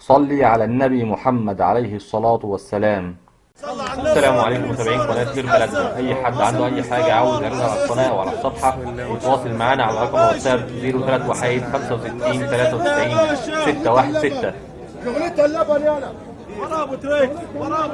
صلي على النبي محمد عليه الصلاة والسلام. السلام عليكم متابعين قناة خير بلدنا. أي حد عنده أي حاجة عاوز يعملها على القناة أو على الصفحة يتواصل معانا على رقم واتساب 03 وحيد 65 93 616. شغلتها اللبن يالا وراه ابو تريك وراه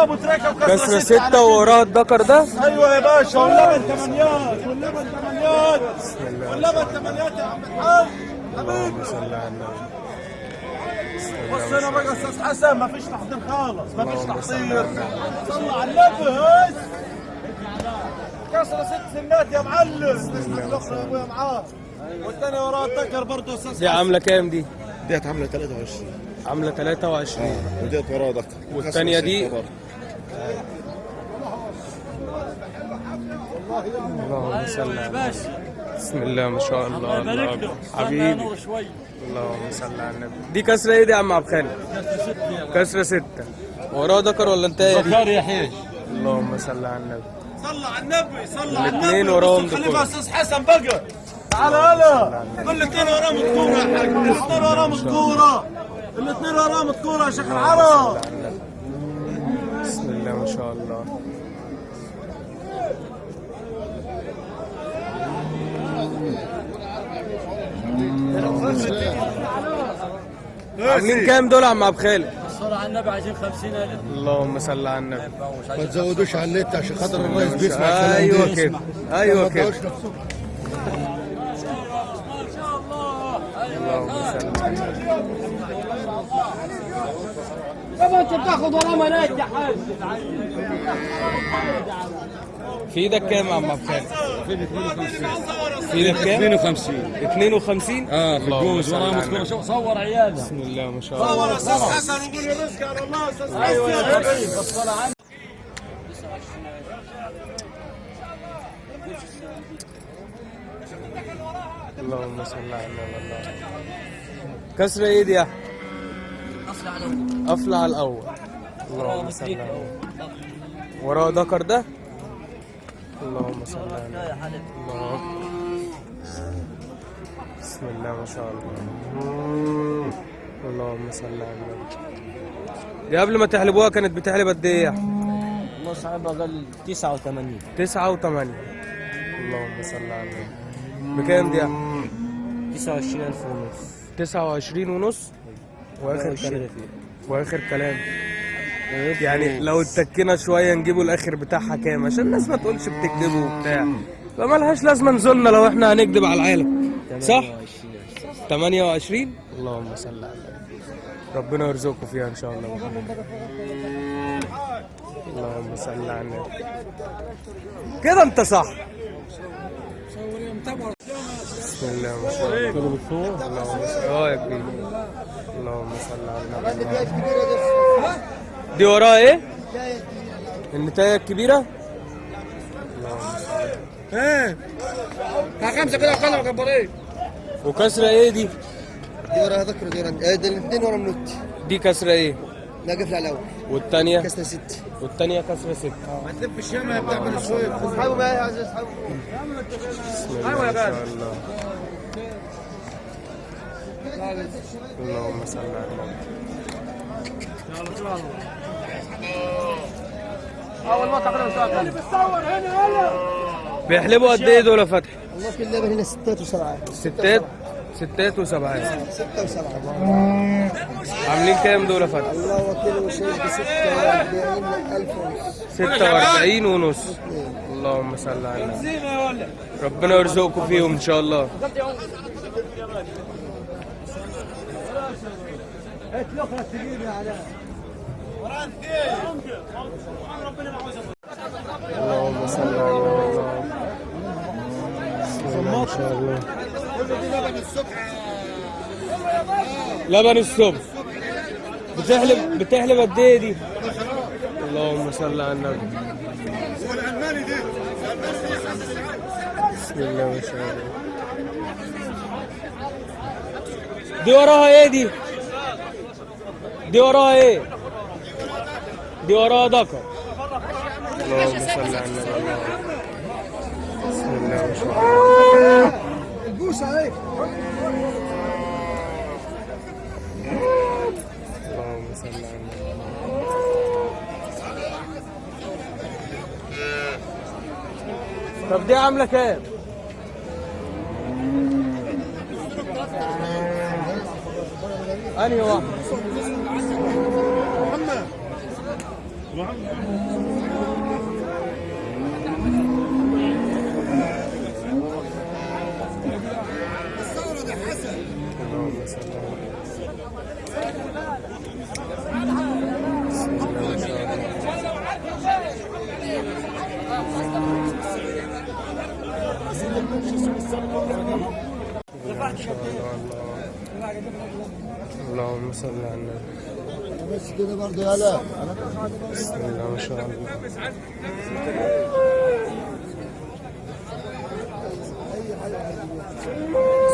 ابو تريك كسر 6 ووراه الدكر ده. ايوه يا باشا واللبن ثمانيات واللبن ثمانيات واللبن ثمانيات يا عم الحاج اللهم صل على النبي. بص هنا بقى استاذ حسن ما فيش تحضير خالص ما فيش تحضير. صلى على النبي هز كسر 6 سنات يا معلم. الاخرى يا ابويا معاه والثاني وراه الدكر برضه استاذ حسن. دي عامله كام دي؟ ديت عامله 23. عامله 23. وديت وراها دكر. والثانيه دي اللهم صل على النبي. بسم الله ما شاء الله. الله اكبر حبيبي. اللهم صل على النبي. دي كسره ايه دي يا عم عبد الخالق؟ كسره 6 وراها دكر ولا انتهى دي؟ دكر يا حيج. اللهم صل على النبي. صلى على النبي صلى على النبي. الاثنين وراهم دكر. خليفه استاذ حسن بقى تعال هلا. كل الاثنين وراهم دكوره يا حاج. الاثنين وراهم دكوره. الاثنين وراهم دكوره يا شيخ العرب. بسم الله ما شاء الله. عاملين كام دول يا عم عبد الخالق؟ الصلاة على النبي عايزين 50,000. اللهم صل على النبي. ما تزودوش على النت عشان خاطر الرئيس بيسمع الكلام ده. ايوه كده ايوه كده. ما شاء الله. اللهم صل. طب انت بتاخد وراه مناج يا حاج. في ايدك كام يا عم عبد الخالق؟ في ايدك كام؟ 52. 52؟ في الجوز وراه مذكور شو صور عيالنا. بسم الله ما شاء الله. صور استاذ حسن وقول الرزق على الله استاذ حسن. ايوه يا حبيبي الصلاة على اللهم صل على النبي. الله كسر ايه دي يا احمد؟ اصلع الاول. اللهم صل على النبي. وراه دكر ده. اللهم صل على النبي. الله بسم الله ما شاء الله. اللهم صل على النبي. دي قبل ما تحلبوها كانت بتحلب قد ايه يا احمد؟ الله صعب اقل 89. 9 و8. اللهم صل على النبي. بكام دي يا احمد؟ 29,000 ونص. 29 ونص. واخر كلام يعني لو اتكينا شويه نجيبوا الاخر بتاعها كام عشان الناس ما تقولش بتكذبوا وبتاع، فمالهاش لازمه نزولنا لو احنا هنكذب على العالم. صح؟ 28. اللهم صل على النبي. ربنا يرزقكم فيها ان شاء الله. اللهم صل على النبي. كده انت صح. بسم الله ما شاء الله. اللهم صل يا كبير. اللهم صل على النبي. دي وراها ايه؟ النتايه الكبيره. ايه خمسه كده قلم كبرين. وكسره ايه دي؟ دي وراها ذكر دي وراها دي الاثنين ورا منوت. دي كسره ايه؟ لا قفل على الاول. والثانيه؟ كسره 6. والثانيه كسره 6. ما تلفش ياما بتعمل شويه. اسحبوا بقى يا عزيز اسحبوا. بسم الله ما شاء الله. اللهم صل على النبي. اول ما تقرا مسابقة. بتصور هنا هلا. بيحلبوا قد ايه دول يا فتحي؟ والله في اللعبه هنا 6 و7. ستات وسبعات. 6 و7. عاملين كام دول يا فتحي؟ الله وكيل وشهيد ب 46,000 ونص. 46 ونص. اللهم صل على النبي. ربنا يرزقكم فيهم ان شاء الله. اللهم صل على النبي. ما شاء الله. لبن الصبح. بتحلب قد ايه دي؟ اللهم صل على النبي. بسم الله ما شاء الله. دي وراها ايه دي؟ دي وراها ايه؟ دي وراها ذكر. اللهم صل على النبي. بسم الله ما شاء الله. البوسه اهي. طب دي عامله كام؟ انهي واحده؟ اللهم صل على النبي. بس كده برضه يلا. بسم الله ما شاء الله.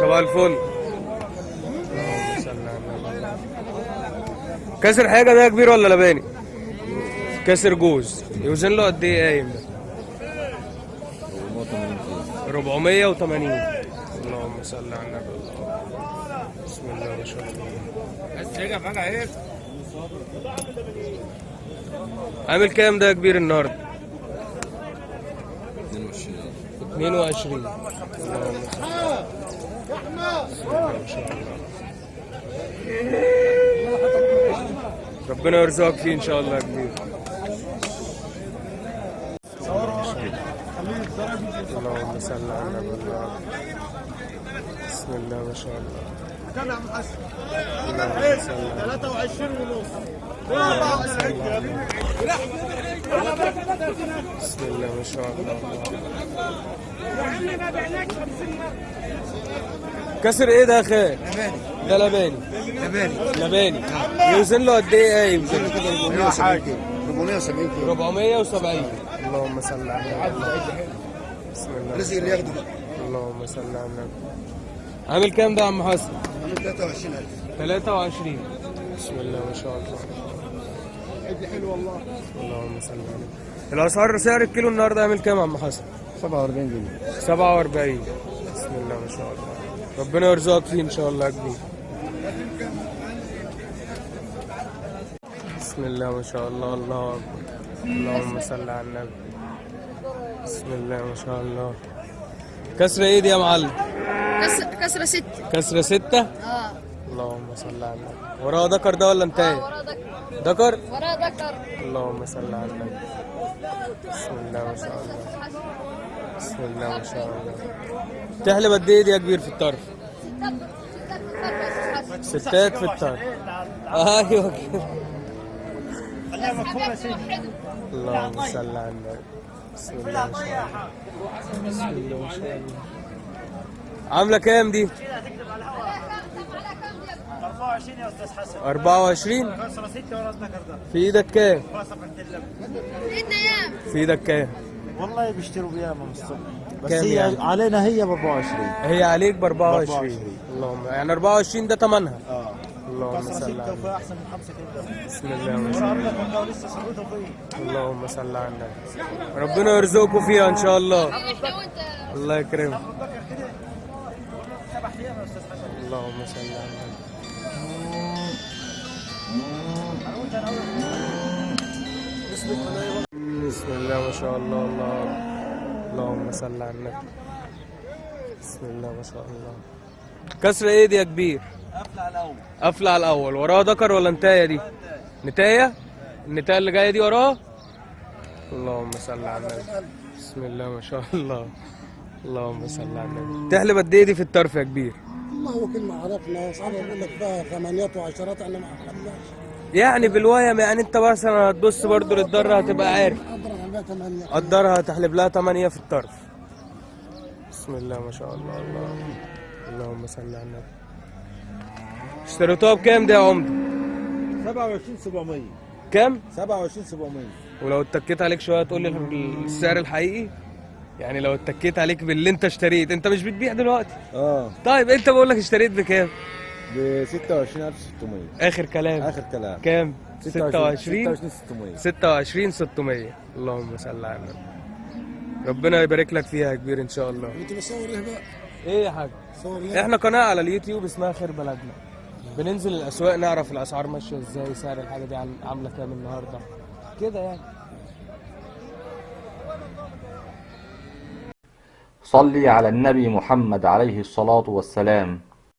صباح الفل. اللهم صل على النبي. كسر حاجه ده كبير ولا لباني؟ كسر جوز. يوزن له قد ايه قايم ده؟ 480. اللهم صل على النبي. بسم الله ما شاء الله. عامل كام ده يا كبير النهارده؟ 22. اللهم صل. بسم الله ما شاء الله. ربنا يرزقك فيه ان شاء الله يا كبير. اللهم صل على النبي. بسم الله ما شاء الله. كم يا عم حسن؟ اللهم صل على 23 ونص. بسم الله ما شاء الله. كسر ايه ده يا اخي؟ ده لباني. لباني. يوزن له قد ايه قايم؟ 470 كيلو. 470. اللهم صل على النبي. بسم الله. رزق اللي ياخده. اللهم صل على النبي. عامل كام ده يا عم حسن؟ عامل 23,000. 23. بسم الله ما شاء الله. عد حلو والله. اللهم صل على النبي. الاسعار سعر الكيلو النهارده عامل كام يا عم حسن؟ 47 جنيه. 47. بسم الله ما شاء الله. ربنا يرزقك فيه ان شاء الله يا كبير. بسم الله ما شاء الله. الله اكبر. اللهم صل على النبي. بسم الله ما شاء الله. كسرة ايه دي يا معلم؟ كسرة 6. كسرة 6؟ اللهم صل على النبي. وراها ذكر ده ولا انتهى؟ وراه ذكر. ذكر؟ وراه ذكر. اللهم صل على النبي. بسم الله ما شاء الله. بسم الله ما شاء الله. تحلب قد ايه دي يا كبير في الطرف؟ ستات في الطرف. ايوه كده. اللهم صل على النبي. بسم الله ما شاء الله. بسم الله ما شاء الله. عامله كام دي؟ 24 يا استاذ حسن. 24. كسرة 6 ورا الذكر ده. في ايدك كام؟ ايدنا يام. في ايدك كام؟ والله بيشتروا بياما من الصبح. بس كام هي يعني؟ علينا هي ب 24. هي عليك ب 24. 24. اللهم يعني 24 ده ثمنها. اه. اللهم كسرة صل 6 على وفيها احسن من 5 كده. بسم الله ما شاء ورا الله. الذكر ده ولسه صليته فيه. اللهم صل على النبي. ربنا يرزقكم فيها ان شاء الله. احنا وانت. الله يكرمك. 7 ايام يا استاذ حسن. اللهم صل على النبي. بسم الله ما شاء الله. الله اللهم صل على النبي. بسم الله ما شاء الله. كسر ايه دي يا كبير؟ قفل على الاول. قفل على الاول. وراها ذكر ولا نتايه دي؟ نتايه؟ النتايه اللي جايه دي وراها؟ اللهم صل على النبي. بسم الله ما شاء الله. اللهم صل على النبي. تحلب قد ايه دي في الطرف يا كبير؟ والله هو كل ما عرفنا اصحابه بيقول لك فيها 8 و10 احنا ما حلبناش. يعني بالويم يعني انت مثلا هتبص برضو للضره هتبقى عارف. قدرها عليها 8. قدرها هتحلب لها 8 في الطرف. بسم الله ما شاء الله. الله اللهم صل على النبي. اشتريتوها بكام دي يا عمده؟ 27,700. كام؟ 27,700. ولو اتكيت عليك شويه تقول لي السعر الحقيقي؟ يعني لو اتكيت عليك باللي انت اشتريت، انت مش بتبيع دلوقتي. طيب انت بقول لك اشتريت بكام؟ ب 26,600. اخر كلام. اخر كلام. كام؟ 26 26,600. 26,600. اللهم صل على النبي. ربنا يبارك لك فيها يا كبير ان شاء الله. انت بتصور ايه بقى؟ ايه يا حاج؟ صور ليه؟ احنا قناه على اليوتيوب اسمها خير بلدنا. بننزل الاسواق نعرف الاسعار ماشيه ازاي، سعر الحاجه دي عامله كام النهارده كده يعني. صلي على النبي محمد عليه الصلاة والسلام.